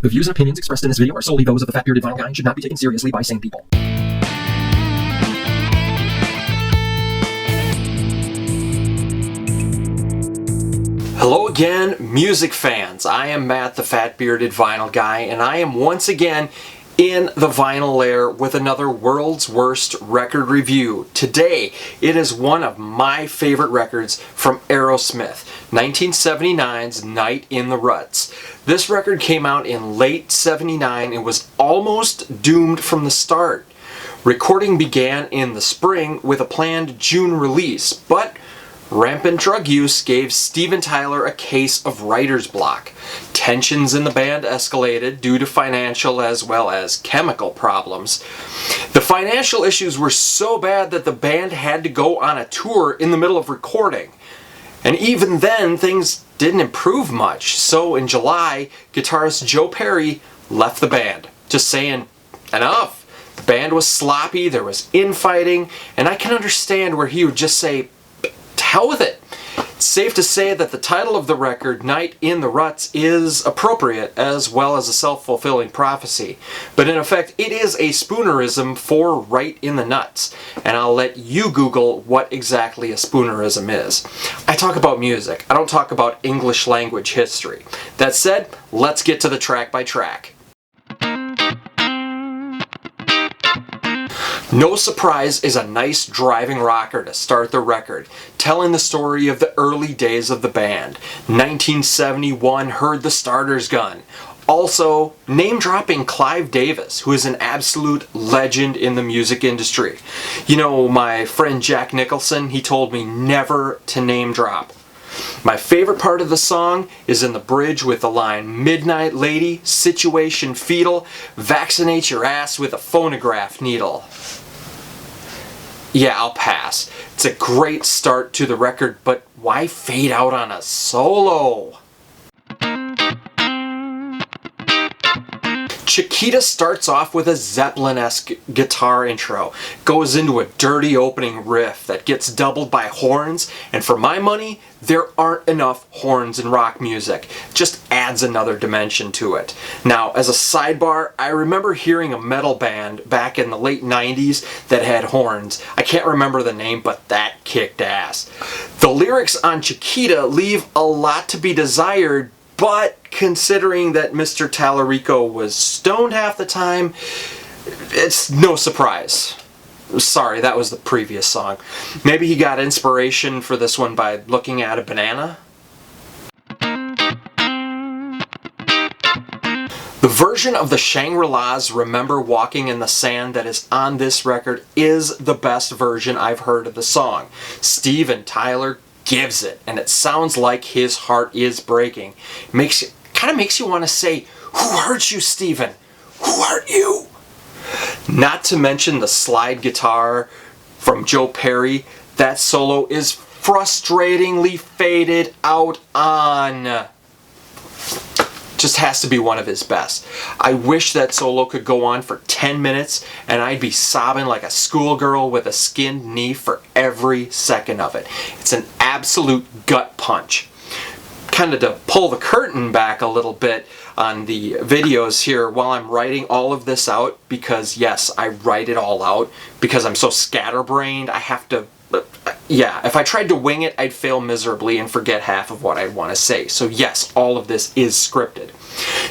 The views and opinions expressed in this video are solely those of the Fat Bearded Vinyl Guy and should not be taken seriously by sane people. Hello again, music fans. I am Matt, the Fat Bearded Vinyl Guy, and I am once again in the vinyl lair with another World's Worst record review. Today, it is one of my favorite records from Aerosmith, 1979's Night in the Ruts. This record came out in late 79 and was almost doomed from the start. Recording began in the spring with a planned June release, but rampant drug use gave Steven Tyler a case of writer's block. Tensions in the band escalated due to financial as well as chemical problems. The financial issues were so bad that the band had to go on a tour in the middle of recording. And even then, things didn't improve much. So in July, guitarist Joe Perry left the band, just saying, enough. The band was sloppy, there was infighting, and I can understand where he would just say, to hell with it. It's safe to say that the title of the record, Night in the Ruts, is appropriate as well as a self-fulfilling prophecy. But in effect, it is a spoonerism for right in the nuts. And I'll let you Google what exactly a spoonerism is. I talk about music. I don't talk about English language history. That said, let's get to the track by track. No Surprise is a nice driving rocker to start the record, telling the story of the early days of the band. 1971 heard the starter's gun. Also, name-dropping Clive Davis, who is an absolute legend in the music industry. You know, my friend Jack Nicholson, he told me never to name-drop. My favorite part of the song is in the bridge with the line, "Midnight lady, situation fetal, vaccinate your ass with a phonograph needle." Yeah, I'll pass. It's a great start to the record, but why fade out on a solo? Chiquita starts off with a Zeppelin-esque guitar intro, goes into a dirty opening riff that gets doubled by horns, and for my money, there aren't enough horns in rock music. Just adds another dimension to it. Now, as a sidebar, I remember hearing a metal band back in the late 90s that had horns. I can't remember the name, but that kicked ass. The lyrics on Chiquita leave a lot to be desired, but considering that Mr. Tallarico was stoned half the time, it's no surprise. Sorry, that was the previous song. Maybe he got inspiration for this one by looking at a banana? The version of the Shangri-La's Remember Walking in the Sand that is on this record is the best version I've heard of the song. Steven Tyler gives it, and it sounds like his heart is breaking. Kind of makes you want to say, "Who hurt you, Steven? Who hurt you?" Not to mention the slide guitar from Joe Perry. That solo is frustratingly faded out on. Just has to be one of his best. I wish that solo could go on for 10 minutes and I'd be sobbing like a schoolgirl with a skinned knee for every second of it. It's an absolute gut punch. Kind of to pull the curtain back a little bit on the videos here while I'm writing all of this out, because yes, I write it all out because I'm so scatterbrained. I have to, yeah, if I tried to wing it, I'd fail miserably and forget half of what I want to say. So yes, all of this is scripted.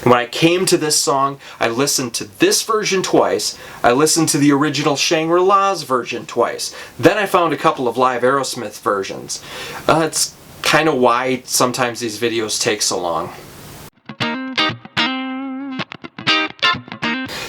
And when I came to this song, I listened to this version twice. I listened to the original Shangri-La's version twice. Then I found a couple of live Aerosmith versions. It's kind of why sometimes these videos take so long.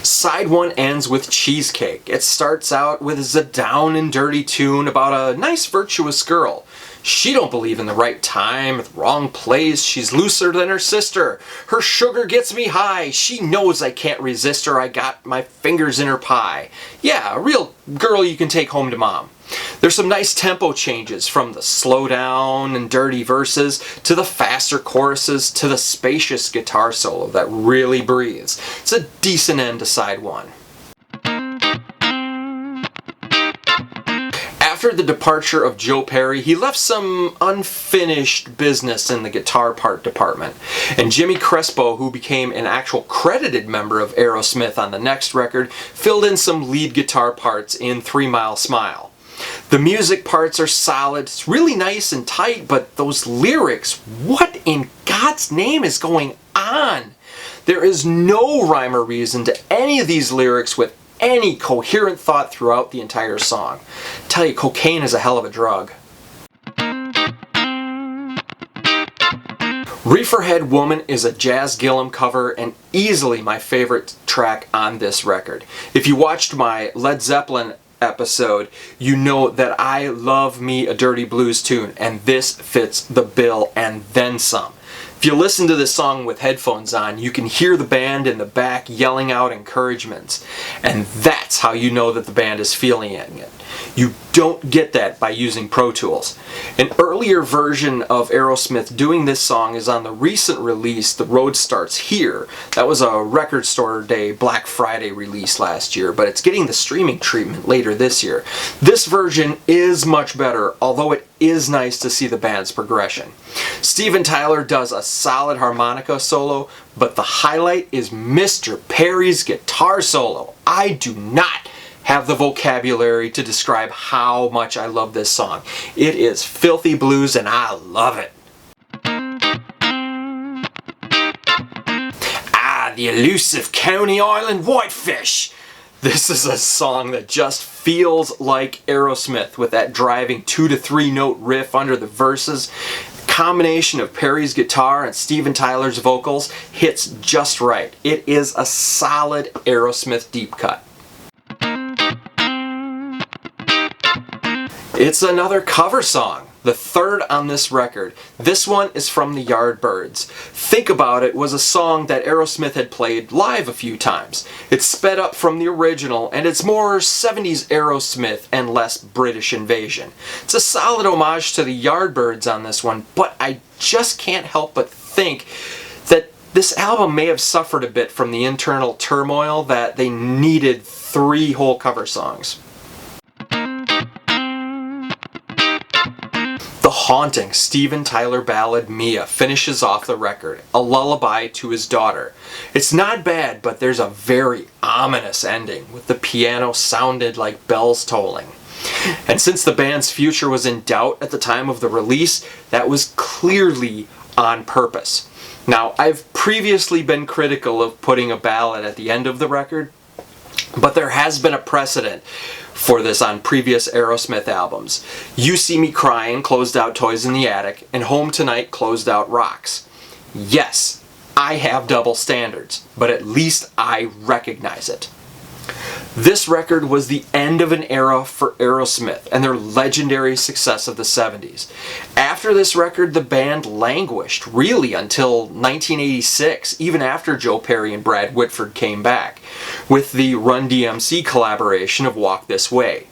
Side 1 ends with Cheesecake. It starts out with a down and dirty tune about a nice virtuous girl. She don't believe in the right time, the wrong place, she's looser than her sister. Her sugar gets me high, she knows I can't resist her, I got my fingers in her pie. Yeah, a real girl you can take home to mom. There's some nice tempo changes from the slow down and dirty verses to the faster choruses to the spacious guitar solo that really breathes. It's a decent end to side 1. After the departure of Joe Perry, he left some unfinished business in the guitar part department. And Jimmy Crespo, who became an actual credited member of Aerosmith on the next record, filled in some lead guitar parts in 3 Mile Smile. The music parts are solid, it's really nice and tight, but those lyrics, what in God's name is going on? There is no rhyme or reason to any of these lyrics with any coherent thought throughout the entire song. I tell you, cocaine is a hell of a drug. Reefer Head Woman is a Jazz Gillum cover and easily my favorite track on this record. If you watched my Led Zeppelin episode, you know that I love me a dirty blues tune, and this fits the bill and then some. If you listen to this song with headphones on, you can hear the band in the back yelling out encouragements, and that's how you know that the band is feeling it. You don't get that by using Pro Tools. An earlier version of Aerosmith doing this song is on the recent release, The Road Starts Here. That was a Record Store Day Black Friday release last year, but it's getting the streaming treatment later this year. This version is much better, although it is nice to see the band's progression. Steven Tyler does a solid harmonica solo, but the highlight is Mr. Perry's guitar solo. I do not have the vocabulary to describe how much I love this song. It is filthy blues and I love it. The elusive Coney Island Whitefish. This is a song that just feels like Aerosmith with that driving 2 to 3 note riff under the verses. Combination of Perry's guitar and Steven Tyler's vocals hits just right. It is a solid Aerosmith deep cut. It's another cover song, the third on this record. This one is from the Yardbirds. Think About It was a song that Aerosmith had played live a few times. It's sped up from the original, and it's more 70s Aerosmith and less British Invasion. It's a solid homage to the Yardbirds on this one, but I just can't help but think that this album may have suffered a bit from the internal turmoil that they needed 3 whole cover songs. The haunting Steven Tyler ballad Mia finishes off the record, a lullaby to his daughter. It's not bad, but there's a very ominous ending, with the piano sounded like bells tolling. And since the band's future was in doubt at the time of the release, that was clearly on purpose. Now, I've previously been critical of putting a ballad at the end of the record, but there has been a precedent for this on previous Aerosmith albums. You See Me Crying closed out Toys in the Attic, and Home Tonight closed out Rocks. Yes, I have double standards, but at least I recognize it. This record was the end of an era for Aerosmith and their legendary success of the 70s. After this record, the band languished, really, until 1986, even after Joe Perry and Brad Whitford came back, with the Run DMC collaboration of Walk This Way.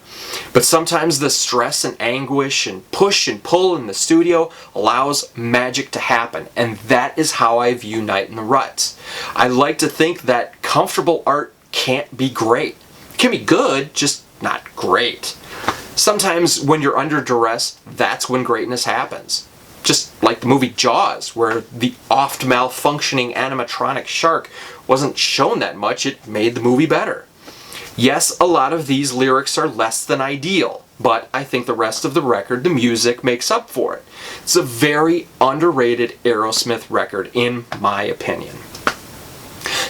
But sometimes the stress and anguish and push and pull in the studio allows magic to happen, and that is how I view Night in the Ruts. I like to think that comfortable art can't be great. It can be good, just not great. Sometimes when you're under duress, that's when greatness happens. Just like the movie Jaws, where the oft malfunctioning animatronic shark wasn't shown that much, it made the movie better. Yes, a lot of these lyrics are less than ideal, but I think the rest of the record, the music, makes up for it. It's a very underrated Aerosmith record, in my opinion.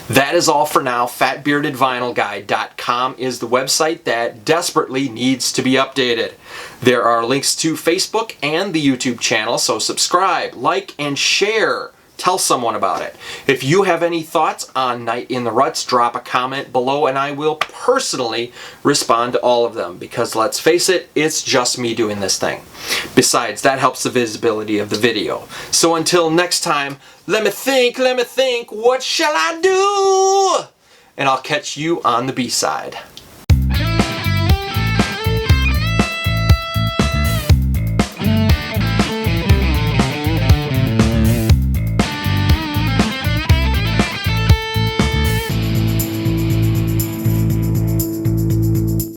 That is all for now. FatBeardedVinylGuy.com is the website that desperately needs to be updated. There are links to Facebook and the YouTube channel, so subscribe, like, and share. Tell someone about it. If you have any thoughts on Night in the Ruts, drop a comment below and I will personally respond to all of them, because let's face it, it's just me doing this thing. Besides, that helps the visibility of the video. So until next time, let me think, what shall I do? And I'll catch you on the B-side.